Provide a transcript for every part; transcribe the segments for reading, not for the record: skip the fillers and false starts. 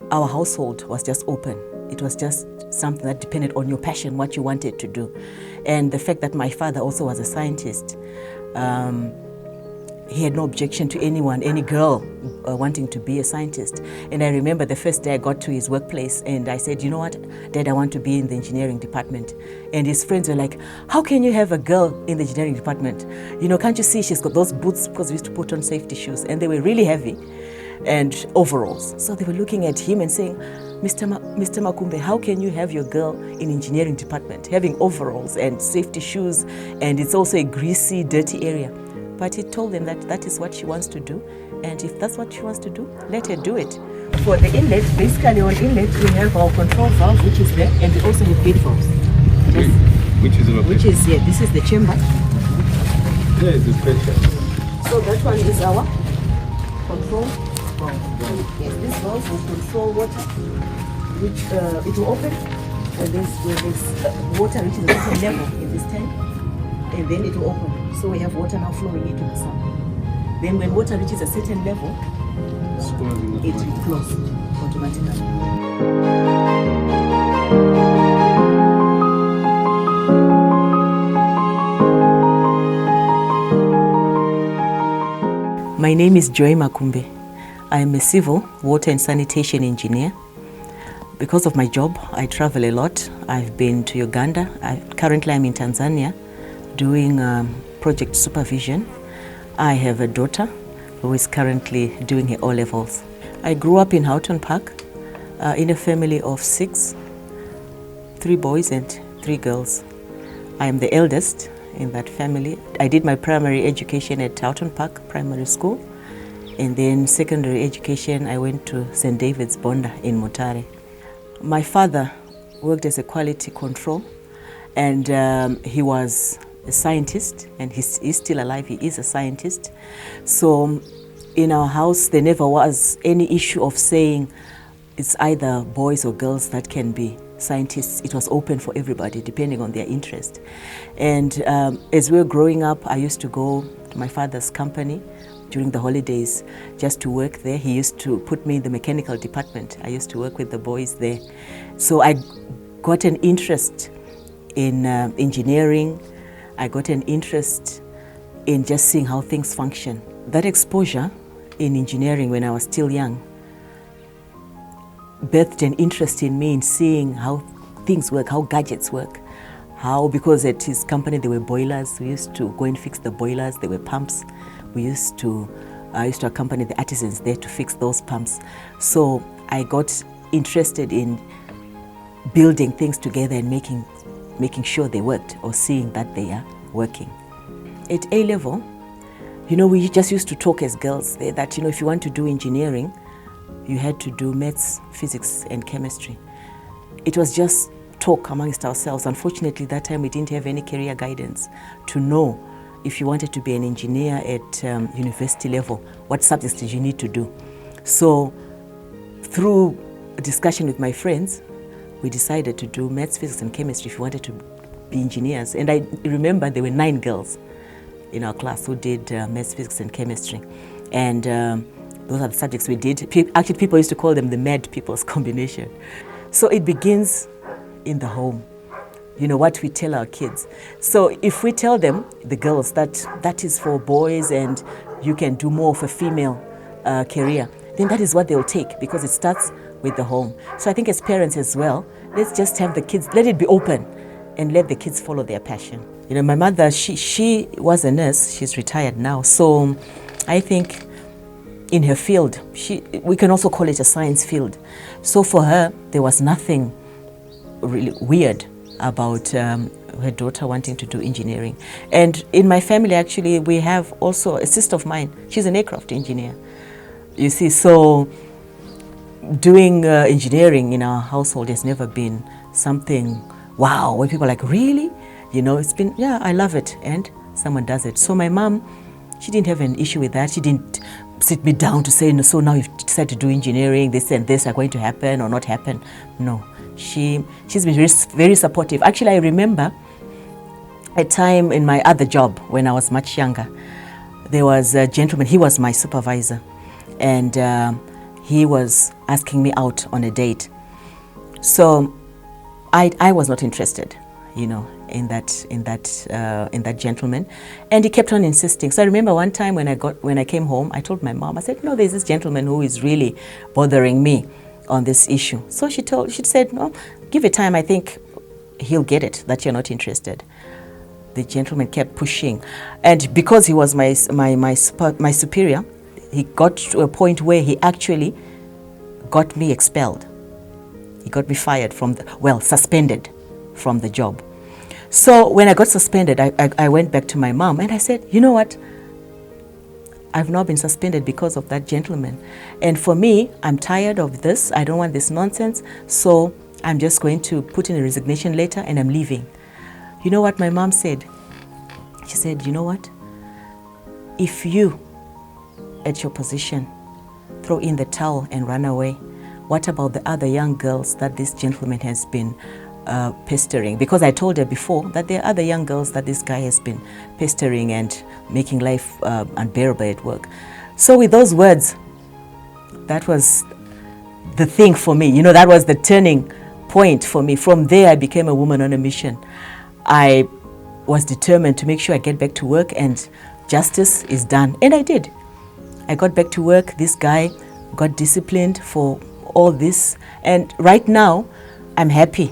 our household was just open. It was just something that depended on your passion, what you wanted to do. And the fact that my father also was a scientist, he had no objection to anyone, any girl wanting to be a scientist. And I remember the first day I got to his workplace and I said, you know what, Dad, I want to be in the engineering department. And his friends were like, how can you have a girl in the engineering department? You know, can't you see she's got those boots, because we used to put on safety shoes and they were really heavy, and overalls. So they were looking at him and saying, Mr. Makumbe, how can you have your girl in engineering department having overalls and safety shoes, and it's also a greasy, dirty area? But he told them that that is what she wants to do, and if that's what she wants to do, let her do it. For the inlet, basically on inlet, we have our control valve, which is there, and we also have gate valves. Which is here. This is the chamber. There is the pressure. So that one is our control valve. Yes, this valve will control water, which it will open when there's water reaches a certain level in this tank, and then it will open. So we have water now flowing into the sun. Then when water reaches a certain level, it will close automatically. My name is Joy Makumbe. I am a civil water and sanitation engineer. Because of my job, I travel a lot. I've been to Uganda. Currently I'm in Tanzania doing project supervision. I have a daughter who is currently doing her O-levels. I grew up in Houghton Park in a family of 6, 3 boys and 3 girls. I am the eldest in that family. I did my primary education at Houghton Park Primary School, and then secondary education I went to St. David's Bonda in Mutare. My father worked as a quality control, and he was a scientist, and he's still alive. He is a scientist. So in our house there never was any issue of saying it's either boys or girls that can be scientists. It was open for everybody depending on their interest. And as we were growing up, I used to go to my father's company during the holidays just to work there. He used to put me in the mechanical department. I used to work with the boys there. So I got an interest in engineering. I got an interest in just seeing how things function. That exposure in engineering when I was still young birthed an interest in me in seeing how things work, how gadgets work. Because at his company there were boilers, we used to go and fix the boilers. There were pumps. I used to accompany the artisans there to fix those pumps. So I got interested in building things together and making sure they worked, or seeing that they are working. At A level, you know, we just used to talk as girls that, you know, if you want to do engineering, you had to do maths, physics, and chemistry. It was just talk amongst ourselves. Unfortunately, that time we didn't have any career guidance to know if you wanted to be an engineer at university level, what subjects did you need to do. So through a discussion with my friends, we decided to do maths, physics, and chemistry if you wanted to be engineers. And I remember there were 9 girls in our class who did maths, physics, and chemistry. And those are the subjects we did. Actually, people used to call them the mad people's combination. So it begins in the home, you know, what we tell our kids. So if we tell them, the girls, that is for boys and you can do more of a female career, then that is what they'll take, because it starts with the home. So I think as parents as well, let's just have the kids, let it be open and let the kids follow their passion. You know, my mother, she was a nurse. She's retired now. So I think in her field, we can also call it a science field. So for her, there was nothing really weird about her daughter wanting to do engineering. And in my family, actually, we have also a sister of mine. She's an aircraft engineer. You see, so doing engineering in our household has never been something, wow, where people are like, really? You know, it's been, yeah, I love it, and someone does it. So my mom, she didn't have an issue with that. She didn't sit me down to say, no, so now you've decided to do engineering, this and this are going to happen or not happen. No, she's been very, very supportive. Actually, I remember a time in my other job when I was much younger, there was a gentleman, he was my supervisor, and he was asking me out on a date. So I was not interested, you know, in that gentleman, and he kept on insisting. So I remember one time when I came home, I told my mom, I said, no, there's this gentleman who is really bothering me on this issue. So she said, no, give it time. I think he'll get it that you're not interested. The gentleman kept pushing, and because he was my superior, he got to a point where he actually got me expelled. He got me fired suspended from the job. So when I got suspended, I went back to my mom and I said, you know what? I've now been suspended because of that gentleman. And for me, I'm tired of this. I don't want this nonsense. So I'm just going to put in a resignation letter and I'm leaving. You know what my mom said? She said, you know what? If you, at your position, throw in the towel and run away, what about the other young girls that this gentleman has been pestering? Because I told her before that there are other young girls that this guy has been pestering and making life unbearable at work. So with those words, that was the thing for me. You know, that was the turning point for me. From there, I became a woman on a mission. I was determined to make sure I get back to work and justice is done. And I did. I got back to work. This guy got disciplined for all this. And right now, I'm happy.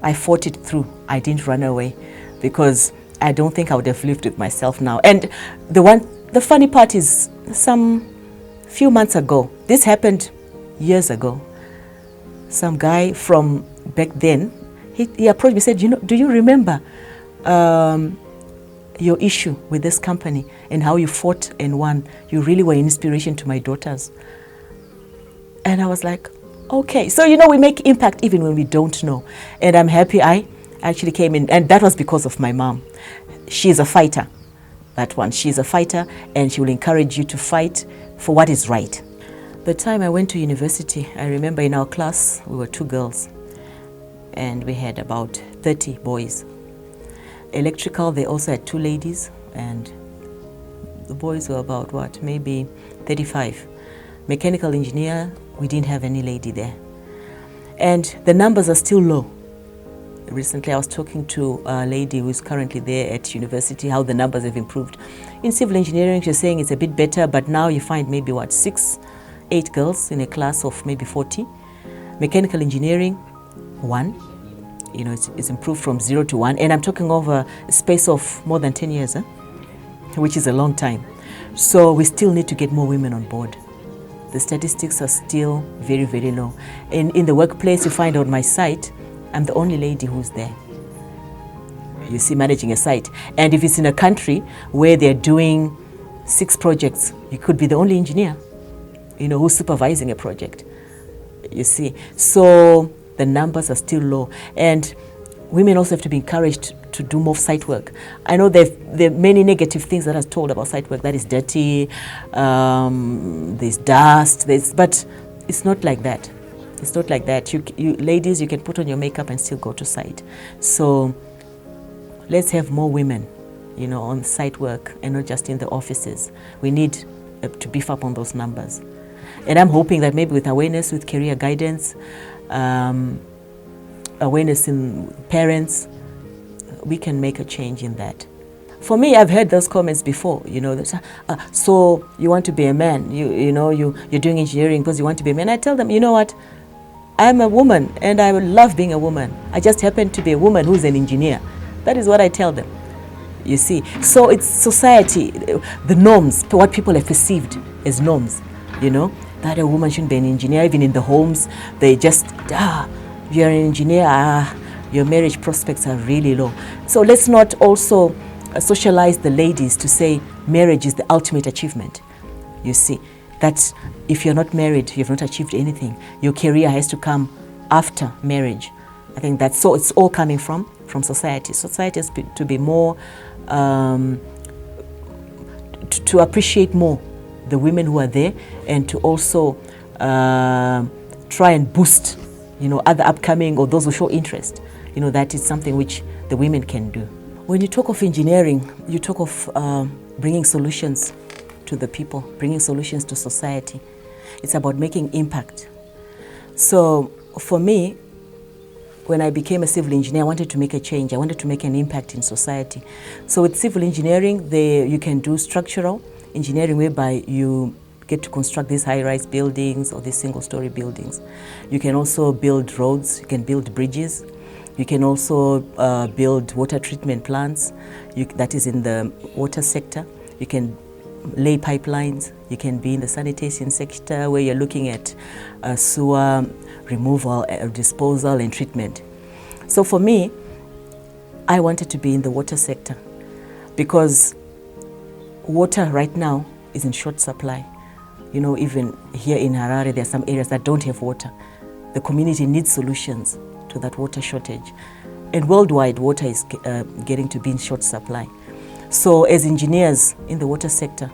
I fought it through. I didn't run away because I don't think I would have lived with myself now. And the funny part is, some few months ago, this happened years ago, some guy from back then, he approached me and said, you know, do you remember your issue with this company and how you fought and won? You really were an inspiration to my daughters. And I was like, okay. So, you know, we make impact even when we don't know. And I'm happy I actually came in. And that was because of my mom. She's a fighter, that one. She's a fighter, and she will encourage you to fight for what is right. The time I went to university, I remember in our class, we were 2 girls. And we had about 30 boys. Electrical, they also had 2 ladies. And the boys were about, what, maybe 35. Mechanical engineer, we didn't have any lady there. And the numbers are still low. Recently, I was talking to a lady who is currently there at university, how the numbers have improved. In civil engineering, she's saying it's a bit better, but now you find maybe, what, 6, 8 girls in a class of maybe 40. Mechanical engineering, 1. You know, it's improved from 0 to 1. And I'm talking over a space of more than 10 years, which is a long time. So we still need to get more women on board. The statistics are still very, very low. In the workplace, you find on my site, I'm the only lady who's there. You see, managing a site. And if it's in a country where they're doing 6 projects, you could be the only engineer, you know, who's supervising a project. You see, so the numbers are still low. And women also have to be encouraged to do more site work. I know there are many negative things that are told about site work, that is dirty, there's dust, but it's not like that. It's not like that. You ladies, you can put on your makeup and still go to site. So let's have more women, you know, on site work and not just in the offices. We need to beef up on those numbers. And I'm hoping that maybe with awareness, with career guidance, awareness in parents, we can make a change in that. For me, I've heard those comments before, you know, so you want to be a man, you're doing engineering because you want to be a man. I tell them, you know what, I'm a woman and I love being a woman. I just happen to be a woman who's an engineer. That is what I tell them, you see. So it's society, the norms, what people have perceived as norms, you know, that a woman shouldn't be an engineer. Even in the homes, they just, you're an engineer, your marriage prospects are really low. So let's not also socialize the ladies to say marriage is the ultimate achievement. You see, that if you're not married, you've not achieved anything. Your career has to come after marriage. I think that's so. It's all coming from society. Society has to be more, to appreciate more the women who are there, and to also try and boost, you know, other upcoming or those who show interest. You know, that is something which the women can do. When you talk of engineering, you talk of bringing solutions to the people, bringing solutions to society. It's about making impact. So for me, when I became a civil engineer, I wanted to make a change. I wanted to make an impact in society. So with civil engineering, you can do structural engineering, whereby you get to construct these high-rise buildings or these single-story buildings. You can also build roads, you can build bridges, you can also build water treatment plants, that is in the water sector. You can lay pipelines, you can be in the sanitation sector where you're looking at sewer removal, disposal and treatment. So for me, I wanted to be in the water sector because water right now is in short supply. You know, even here in Harare, there are some areas that don't have water. The community needs solutions to that water shortage. And worldwide, water is getting to be in short supply. So as engineers in the water sector,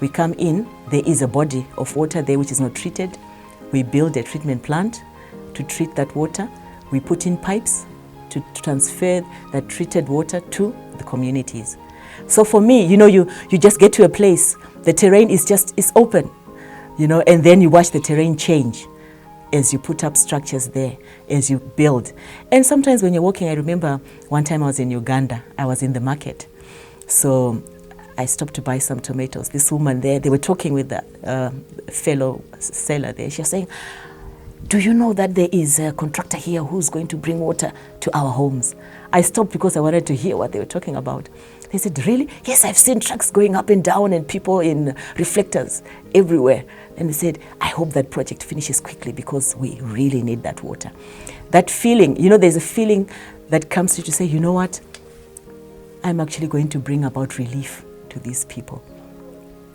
we come in, there is a body of water there which is not treated. We build a treatment plant to treat that water. We put in pipes to transfer that treated water to the communities. So for me, you know, you just get to a place, the terrain is open, you know, and then you watch the terrain change as you put up structures there, as you build. And sometimes when you're walking, I remember one time I was in Uganda, I was in the market. So I stopped to buy some tomatoes. This woman there, they were talking with the fellow seller there. She was saying, do you know that there is a contractor here who's going to bring water to our homes? I stopped because I wanted to hear what they were talking about. They said, really? Yes, I've seen trucks going up and down and people in reflectors everywhere. And they said, I hope that project finishes quickly because we really need that water. That feeling, you know, there's a feeling that comes to you to say, you know what? I'm actually going to bring about relief to these people.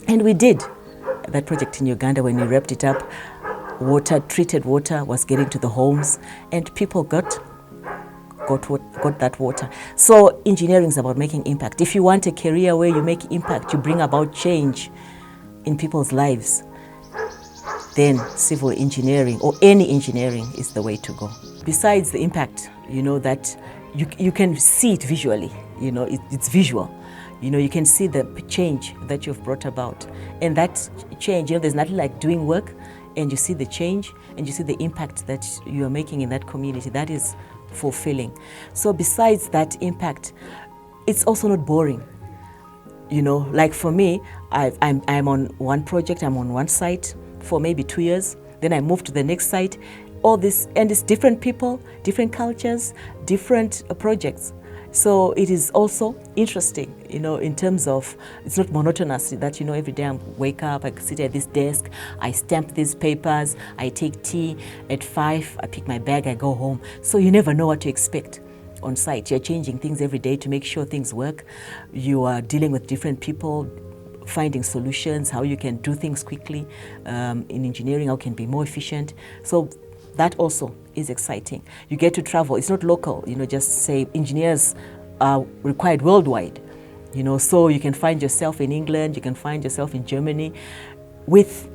And we did. That project in Uganda, when we wrapped it up, treated water was getting to the homes and people got that water. So engineering is about making impact. If you want a career where you make impact, you bring about change in people's lives, then civil engineering or any engineering is the way to go. Besides the impact, you know, that you can see it visually, you know, it's visual. You know, you can see the change that you've brought about. And that change, you know, there's nothing like doing work and you see the change and you see the impact that you are making in that community. That is fulfilling. So besides that impact, it's also not boring. You know, like for me, I'm on one project, I'm on one site for maybe 2 years, then I move to the next site, all this, and it's different people, different cultures, different projects. So it is also interesting, you know, in terms of, it's not monotonous that, you know, every day I wake up, I sit at this desk, I stamp these papers, I take tea, at 5, I pick my bag, I go home. So you never know what to expect on site. You're changing things every day to make sure things work. You are dealing with different people, finding solutions, how you can do things quickly. In engineering, how you can be more efficient. So that also is exciting. You get to travel. It's not local, you know, just say engineers are required worldwide, you know, so you can find yourself in England, you can find yourself in Germany with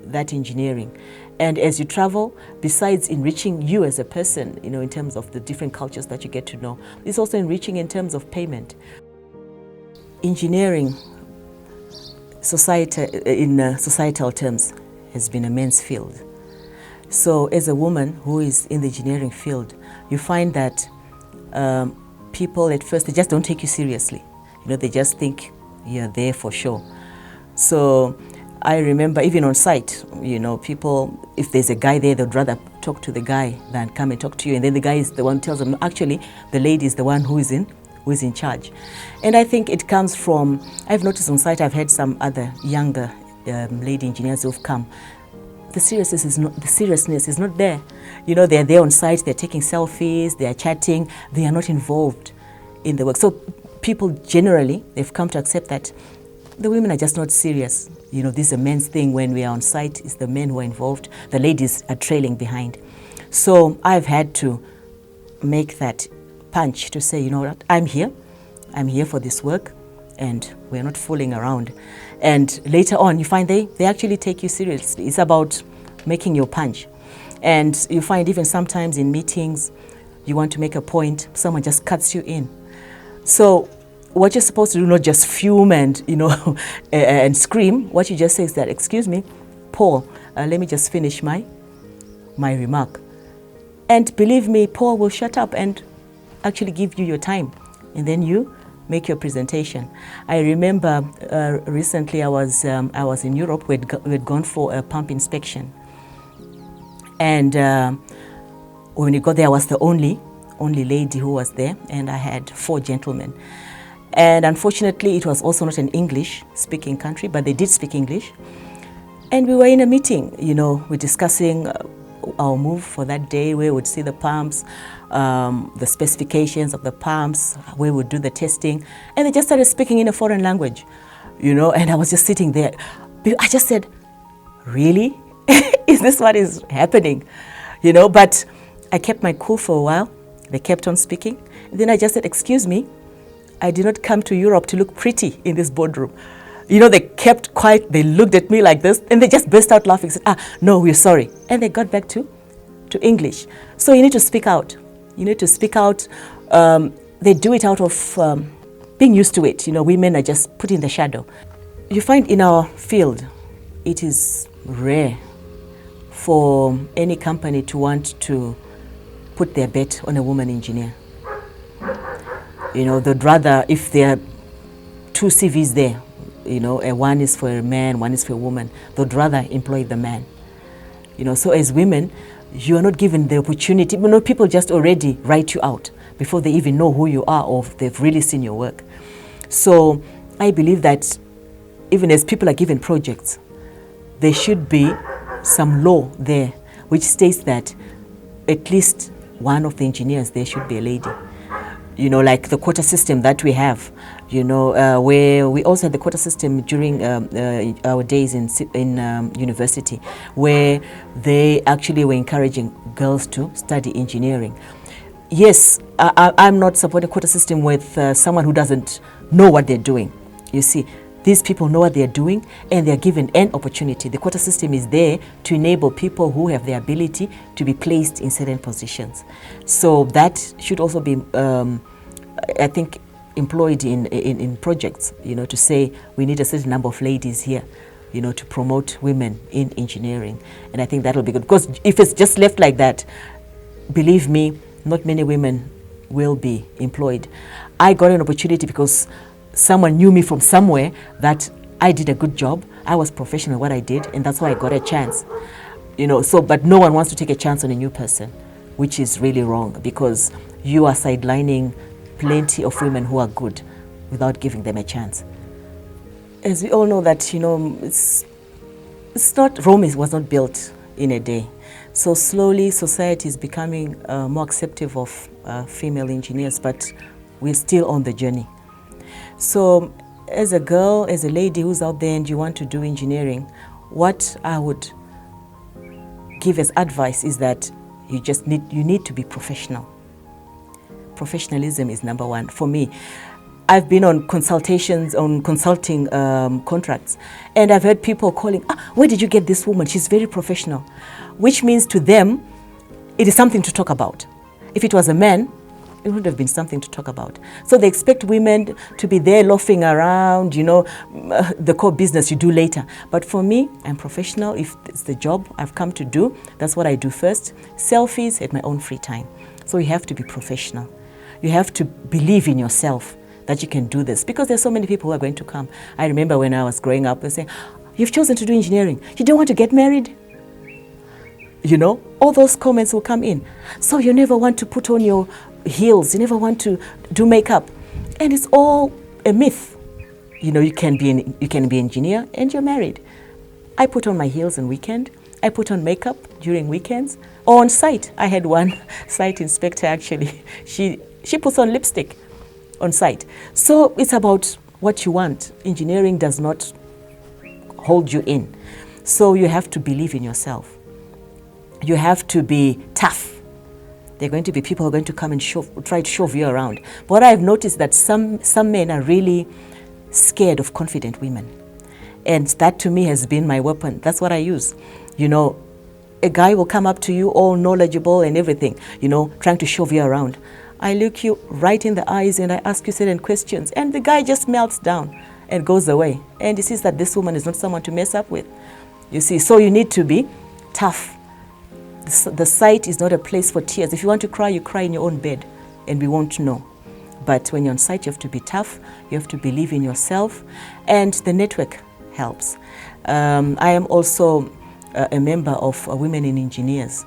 that engineering. And as you travel, besides enriching you as a person, you know, in terms of the different cultures that you get to know, it's also enriching in terms of payment. Engineering, in societal terms, has been a men's field. So as a woman who is in the engineering field, you find that people at first, they just don't take you seriously. You know, they just think you're there for show. So I remember even on site, you know, people, if there's a guy there, they'd rather talk to the guy than come and talk to you. And then the guy is the one who tells them, no, actually, the lady is the one who is in charge. And I think it comes from, I've noticed on site, I've had some other younger lady engineers who've come. The seriousness is not there. You know, they're there on site, they're taking selfies, they're chatting, they are not involved in the work. So people generally, they've come to accept that the women are just not serious. You know, this is a men's thing. When we are on site, it's the men who are involved. The ladies are trailing behind. So I've had to make that punch to say, you know what, I'm here for this work and we're not fooling around. And later on, you find they actually take you seriously. It's about making your punch. And you find even sometimes in meetings, you want to make a point, someone just cuts you in. So what you're supposed to do, not just fume and, you know, and scream, what you just say is that, excuse me, Paul, let me just finish my remark. And believe me, Paul will shut up and actually give you your time, and then you make your presentation. I remember recently I was in Europe. We had gone for a pump inspection, and when we got there, I was the only lady who was there, and I had 4 gentlemen. And unfortunately, it was also not an English-speaking country, but they did speak English. And we were in a meeting, we're discussing our move for that day, where we would see the pumps, the specifications of the pumps, where we would do the testing. And they just started speaking in a foreign language, and I was just sitting there. I just said, really? Is this what is happening? But I kept my cool for a while. They kept on speaking. And then I just said, excuse me, I did not come to Europe to look pretty in this boardroom. They kept quiet. They looked at me like this, and they just burst out laughing. Said, no, we're sorry. And they got back to English. So you need to speak out. You need to speak out. They do it out of being used to it. Women are just put in the shadow. You find in our field, it is rare for any company to want to put their bet on a woman engineer. They'd rather, if there are 2 CVs there, one is for a man, one is for a woman, they'd rather employ the man. So as women, you are not given the opportunity. People just already write you out before they even know who you are or if they've really seen your work. So I believe that even as people are given projects, there should be some law there which states that at least one of the engineers there should be a lady. Like the quota system that we have, where we also had the quota system during our days in university, where they actually were encouraging girls to study engineering. Yes, I'm not supporting a quota system with someone who doesn't know what they're doing. You see, these people know what they're doing, and they're given an opportunity. The quota system is there to enable people who have the ability to be placed in certain positions. So that should also be, I think, employed in projects, to say we need a certain number of ladies here, to promote women in engineering. And I think that'll be good. Because if it's just left like that, believe me, not many women will be employed. I got an opportunity because someone knew me from somewhere that I did a good job. I was professional in what I did, and that's why I got a chance. But no one wants to take a chance on a new person, which is really wrong, because you are sidelining plenty of women who are good without giving them a chance. As we all know that, it's not, Rome was not built in a day. So slowly society is becoming more accepting of female engineers, but we're still on the journey. So as a girl, as a lady who's out there and you want to do engineering, what I would give as advice is that you need to be professional. Professionalism is number one. For me, I've been on consulting contracts, and I've heard people calling, where did you get this woman? She's very professional, which means to them, it is something to talk about. If it was a man, it would have been something to talk about. So they expect women to be there loafing around, the core business you do later. But for me, I'm professional. If it's the job I've come to do, that's what I do first. Selfies at my own free time. So you have to be professional. You have to believe in yourself that you can do this, because there's so many people who are going to come. I remember when I was growing up, they say, you've chosen to do engineering. You don't want to get married? All those comments will come in. So you never want to put on your heels. You never want to do makeup. And it's all a myth. You can be an engineer and you're married. I put on my heels on weekend. I put on makeup during weekends or on site. I had one site inspector actually. She puts on lipstick on site. So it's about what you want. Engineering does not hold you in. So you have to believe in yourself. You have to be tough. There are going to be people who are going to come and try to shove you around. But what I've noticed that some men are really scared of confident women. And that to me has been my weapon. That's what I use. A guy will come up to you all knowledgeable and everything, trying to shove you around. I look you right in the eyes and I ask you certain questions, and the guy just melts down and goes away. And he sees that this woman is not someone to mess up with. You see, so you need to be tough. The site is not a place for tears. If you want to cry, you cry in your own bed and we won't know. But when you're on site, you have to be tough, you have to believe in yourself, and the network helps. I am also a member of Women in Engineers.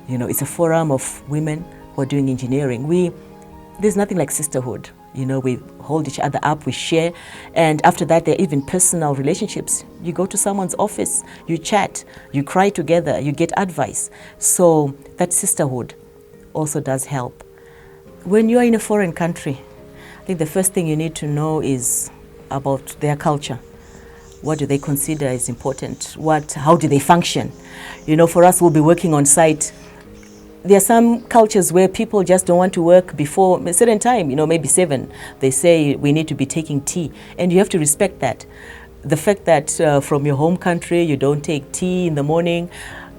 You know, it's a forum of women who are doing engineering. There's nothing like sisterhood. You know, we hold each other up, we share, and after that there are even personal relationships. You go to someone's office, you chat, you cry together, you get advice. So that sisterhood also does help. When you are in a foreign country, I think the first thing you need to know is about their culture. What do they consider is important? How do they function? You know, for us, we'll be working on site. There are some cultures where people just don't want to work before a certain time, you know, maybe 7. They say we need to be taking tea, and you have to respect that. The fact that from your home country you don't take tea in the morning,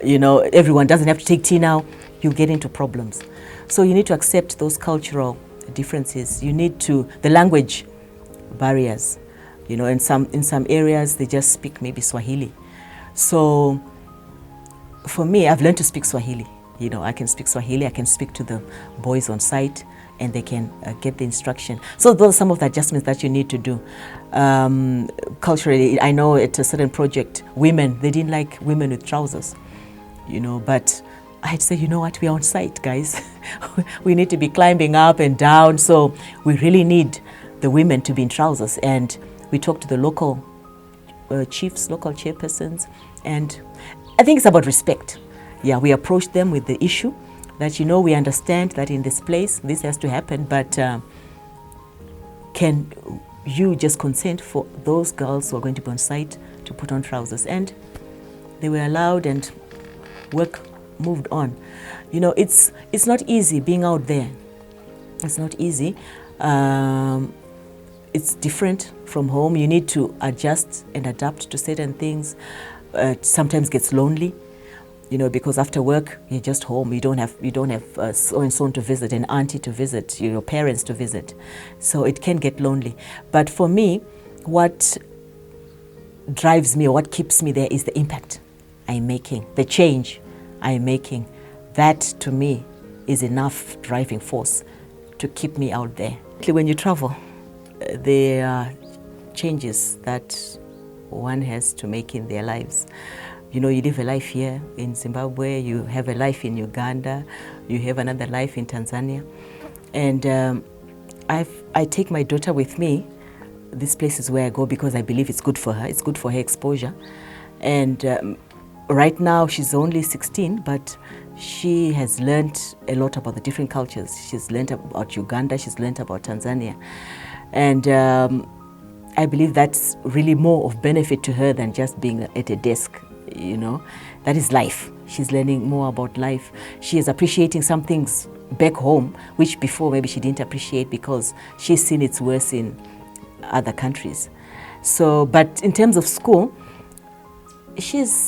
you know, everyone doesn't have to take tea now, you get into problems. So you need to accept those cultural differences. You need to, the language barriers, you know, in some areas they just speak maybe Swahili. So for me, I've learned to speak Swahili. You know, I can speak Swahili, I can speak to the boys on site, and they can get the instruction. So those are some of the adjustments that you need to do. Culturally, I know at a certain project, they didn't like women with trousers, you know, but I'd say, you know what, we're on site, guys. We need to be climbing up and down, so we really need the women to be in trousers. And we talk to the local chiefs, local chairpersons, and I think it's about respect. Yeah, we approach them with the issue that, you know, we understand that in this place this has to happen, but can you just consent for those girls who are going to be on site to put on trousers? And they were allowed, and work moved on. You know, it's not easy being out there. It's not easy. It's different from home. You need to adjust and adapt to certain things. It sometimes gets lonely. You know, because after work you're just home. You don't have so and so to visit, an auntie to visit, your parents to visit. So it can get lonely. But for me, what drives me or what keeps me there is the impact I'm making, the change I'm making. That to me is enough driving force to keep me out there. When you travel, there are changes that one has to make in their lives. You know, you live a life here in Zimbabwe, you have a life in Uganda, you have another life in Tanzania. And I take my daughter with me. This place is where I go because I believe it's good for her. It's good for her exposure. And right now she's only 16, but she has learned a lot about the different cultures. She's learned about Uganda, she's learned about Tanzania. And I believe that's really more of benefit to her than just being at a desk. You know, that is life. She's learning more about life. She is appreciating some things back home, which before maybe she didn't appreciate because she's seen it's worse in other countries. So, but in terms of school,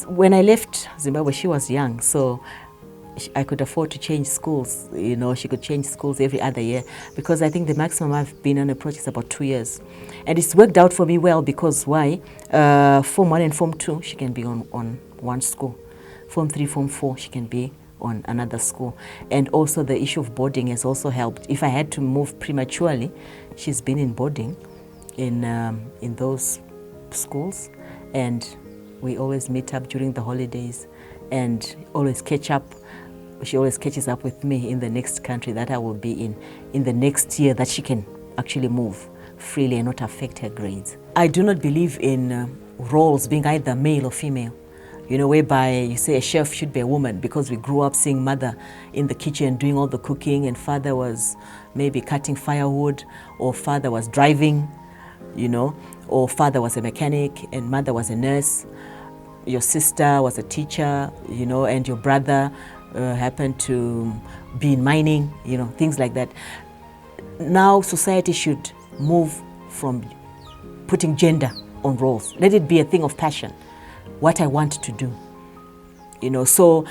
when I left Zimbabwe, she was young, so I could afford to change schools. You know, she could change schools every other year, because I think the maximum I've been on a project is about 2 years. And it's worked out for me well, because why? Form 1 and Form 2, she can be on one school. Form 3, Form 4, she can be on another school. And also the issue of boarding has also helped. If I had to move prematurely, she's been in boarding in those schools, and we always meet up during the holidays and always catch up. She always catches up with me in the next country that I will be in the next year, that she can actually move freely and not affect her grades. I do not believe in roles being either male or female, you know, whereby you say a chef should be a woman because we grew up seeing mother in the kitchen doing all the cooking and father was maybe cutting firewood, or father was driving, you know, or father was a mechanic and mother was a nurse. Your sister was a teacher, you know, and your brother happened to be in mining, you know, things like that. Now society should move from putting gender on roles. Let it be a thing of passion, what I want to do, you know. So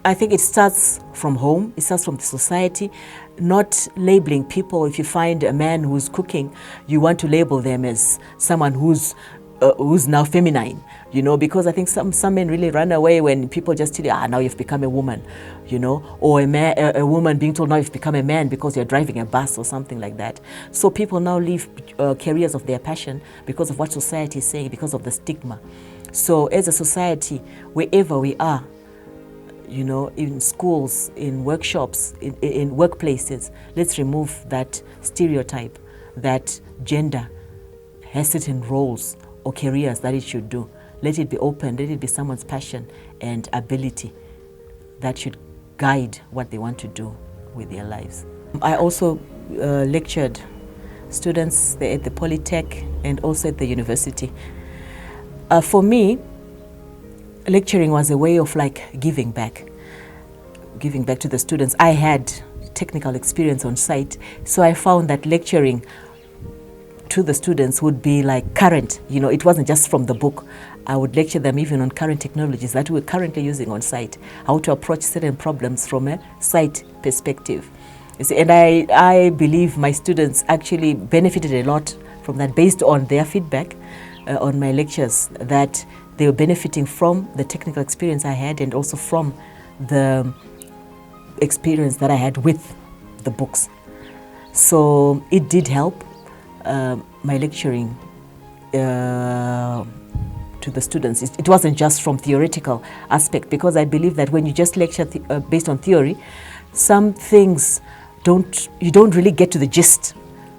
I think it starts from home, it starts from the society, not labeling people. If you find a man who's cooking, you want to label them as someone who's who's now feminine, you know, because I think some men really run away when people just tell you, now you've become a woman, you know, or a woman being told now you've become a man because you're driving a bus or something like that. So people now leave careers of their passion because of what society is saying, because of the stigma. So as a society, wherever we are, you know, in schools, in workshops, in workplaces, let's remove that stereotype that gender has certain roles or careers that it should do. Let it be open, let it be someone's passion and ability that should guide what they want to do with their lives. I also lectured students at the Polytech and also at the university. For me, lecturing was a way of like giving back to the students. I had technical experience on site, so I found that lecturing to the students would be like current, you know, it wasn't just from the book. I would lecture them even on current technologies that we're currently using on site, how to approach certain problems from a site perspective. You see, and I believe my students actually benefited a lot from that based on their feedback on my lectures, that they were benefiting from the technical experience I had and also from the experience that I had with the books. So it did help. My lecturing to the students. It wasn't just from theoretical aspect, because I believe that when you just lecture based on theory, some things you don't really get to the gist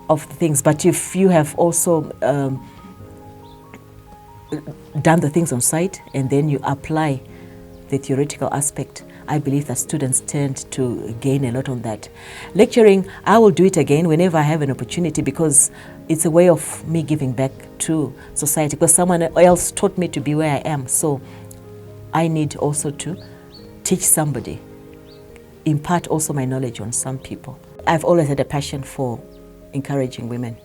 of the things. But if you have also done the things on site and then you apply the theoretical aspect, I believe that students tend to gain a lot on that. Lecturing, I will do it again whenever I have an opportunity, because it's a way of me giving back to society, because someone else taught me to be where I am. So I need also to teach somebody, impart also my knowledge on some people. I've always had a passion for encouraging women.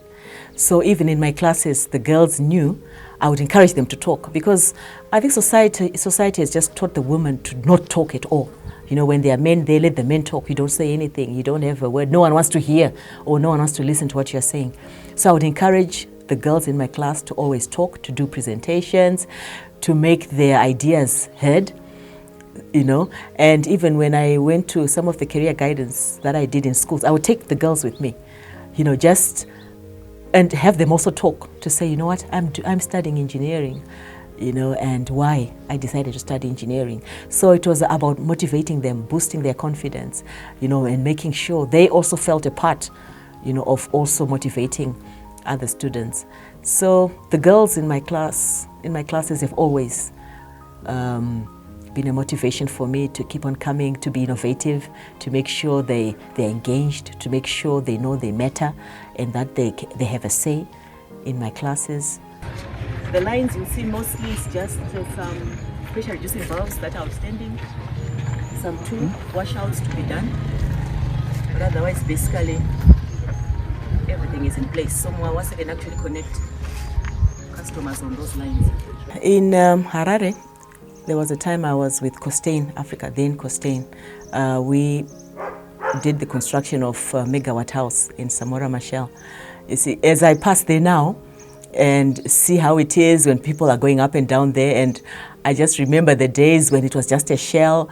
So even in my classes, the girls knew I would encourage them to talk, because I think society has just taught the women to not talk at all. You know, when they are men, they let the men talk. You don't say anything. You don't have a word. No one wants to hear, or no one wants to listen to what you're saying. So I would encourage the girls in my class to always talk, to do presentations, to make their ideas heard, you know. And even when I went to some of the career guidance that I did in schools, I would take the girls with me, you know, and have them also talk, to say, you know what, I'm studying engineering, you know, and why I decided to study engineering. So it was about motivating them, boosting their confidence, you know, and making sure they also felt a part, you know, of also motivating other students. So the girls in my classes have always been a motivation for me to keep on coming, to be innovative, to make sure they're engaged, to make sure they know they matter and that they have a say in my classes. The lines you see mostly is just some pressure reducing valves that are outstanding, some two washouts to be done, but otherwise basically everything is in place. So once I can actually connect customers on those lines. In Harare, there was a time I was with Costain Africa, then Costain. We did the construction of Megawatt House in Samora Machel. You see, as I pass there now and see how it is when people are going up and down there, and I just remember the days when it was just a shell,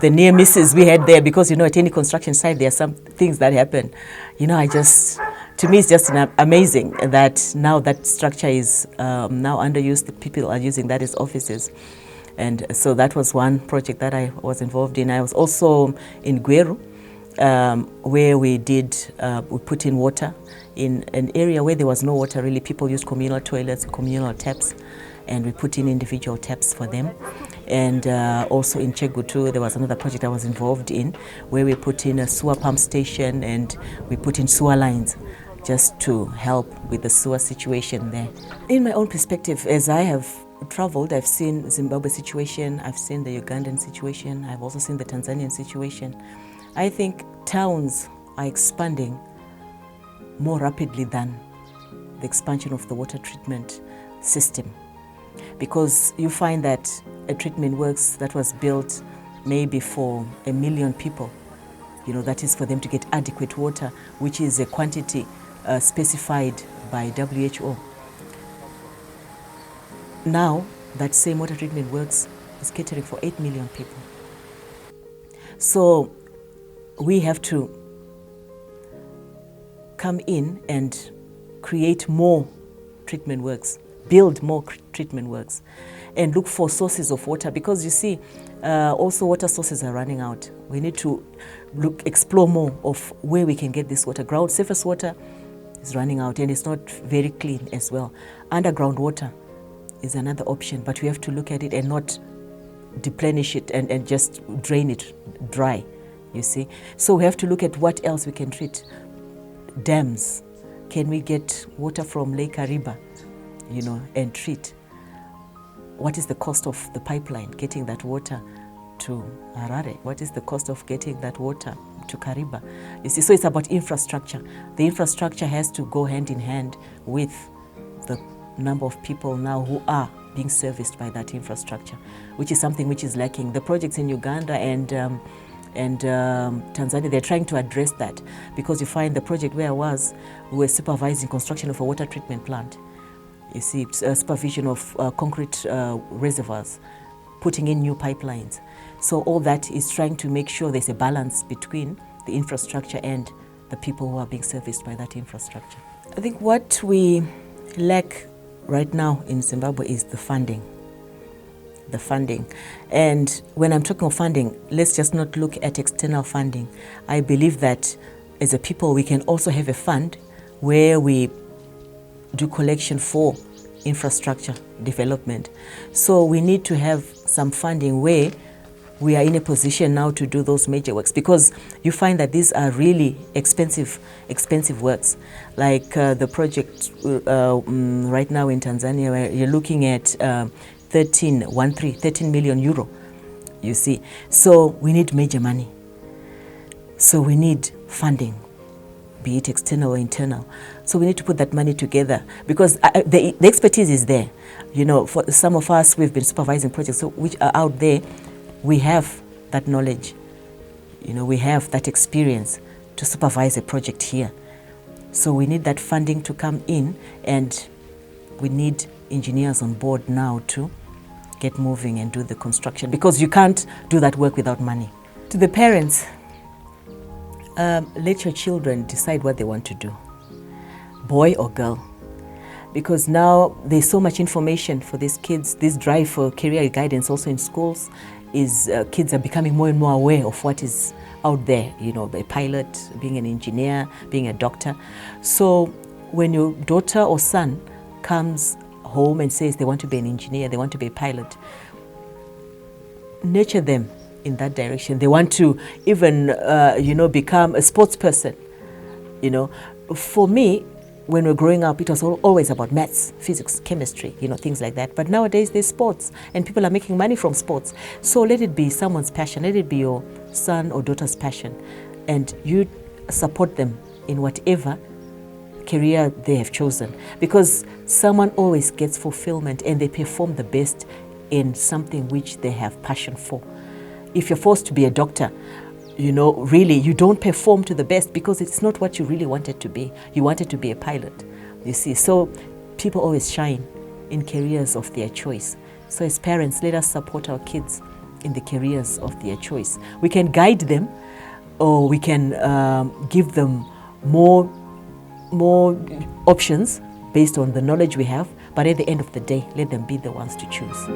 the near misses we had there, because, you know, at any construction site there are some things that happen. You know, to me it's just amazing that now that structure is now underused. The people are using that as offices. And so that was one project that I was involved in. I was also in Gweru, where we put in water in an area where there was no water really. People used communal toilets, communal taps, and we put in individual taps for them. And also in Chegutu, there was another project I was involved in where we put in a sewer pump station and we put in sewer lines just to help with the sewer situation there. In my own perspective, as I have traveled, I've seen Zimbabwe situation, I've seen the Ugandan situation, I've also seen the Tanzanian situation. I think towns are expanding more rapidly than the expansion of the water treatment system, because you find that a treatment works that was built maybe for 1 million people, you know, that is for them to get adequate water, which is a quantity specified by WHO. now that same water treatment works is catering for 8 million people. So we have to come in and create more treatment works, build more treatment works, and look for sources of water, because you see, also water sources are running out. We need to explore more of where we can get this water. Ground surface water is running out and it's not very clean as well. Underground water is another option, but we have to look at it and not deplenish it and just drain it dry, you see. So we have to look at what else we can treat. Dams. Can we get water from Lake Kariba, and treat? What is the cost of the pipeline, getting that water to Harare? What is the cost of getting that water to Kariba? You see, so it's about infrastructure. The infrastructure has to go hand in hand with the number of people now who are being serviced by that infrastructure, which is something which is lacking. The projects in Uganda and Tanzania, they're trying to address that, because you find the project where I was, we were supervising construction of a water treatment plant. You see, supervision of concrete reservoirs, putting in new pipelines. So all that is trying to make sure there's a balance between the infrastructure and the people who are being serviced by that infrastructure. I think what we lack right now in Zimbabwe is the funding. The funding. And when I'm talking of funding, let's just not look at external funding. I believe that as a people, we can also have a fund where we do collection for infrastructure development. So we need to have some funding where we are in a position now to do those major works, because you find that these are really expensive works. Like the project right now in Tanzania, where you're looking at 13 million euro, you see. So we need major money. So we need funding, be it external or internal. So we need to put that money together, because the expertise is there. For some of us, we've been supervising projects which are out there. We have that knowledge, we have that experience to supervise a project here. So we need that funding to come in, and we need engineers on board now to get moving and do the construction, because you can't do that work without money. To the parents, let your children decide what they want to do, boy or girl, because now there's so much information for these kids. This drive for career guidance also in schools is kids are becoming more and more aware of what is out there, a pilot, being an engineer, being a doctor. So when your daughter or son comes home and says they want to be an engineer, they want to be a pilot, nurture them in that direction. They want to even, become a sports person. For me, when we're growing up, it was always about maths, physics, chemistry, things like that. But nowadays there's sports, and people are making money from sports. So let it be someone's passion. Let it be your son or daughter's passion, and you support them in whatever career they have chosen, because someone always gets fulfillment and they perform the best in something which they have passion for. If you're forced to be a doctor, really you don't perform to the best, because it's not what you really wanted to be. You wanted to be a pilot, you see. So people always shine in careers of their choice. So as parents, let us support our kids in the careers of their choice. We can guide them, or we can give them more options based on the knowledge we have, but at the end of the day, let them be the ones to choose.